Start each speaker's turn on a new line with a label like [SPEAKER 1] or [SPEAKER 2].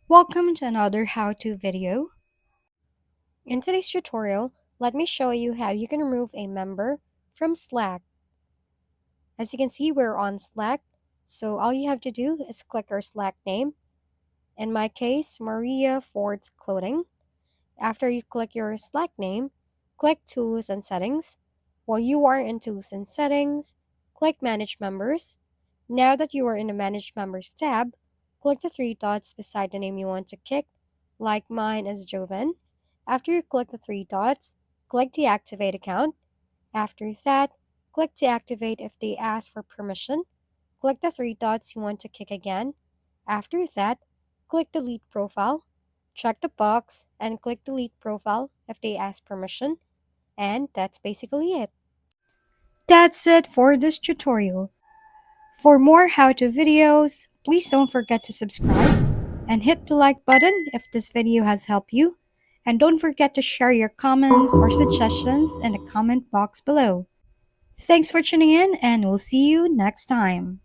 [SPEAKER 1] Welcome to another how-to video. In today's tutorial, let me show you how you can remove a member from Slack. As you can see, we're on Slack, so all you have to do is click our Slack name. In my case, Maria Ford's Clothing. After you click your Slack name, click Tools and Settings. While you are in Tools and Settings, click Manage Members. Now that you are in the Manage Members tab, click the three dots beside the name you want to kick, like mine is Joven. After you click the three dots, click Deactivate Account. After that, click Deactivate if they ask for permission. Click the three dots you want to kick again. After that, click Delete Profile. Check the box and click Delete Profile if they ask permission. And that's basically it. That's it for this tutorial. For more how-to videos, please don't forget to subscribe and hit the like button if this video has helped you. And don't forget to share your comments or suggestions in the comment box below. Thanks for tuning in, and we'll see you next time.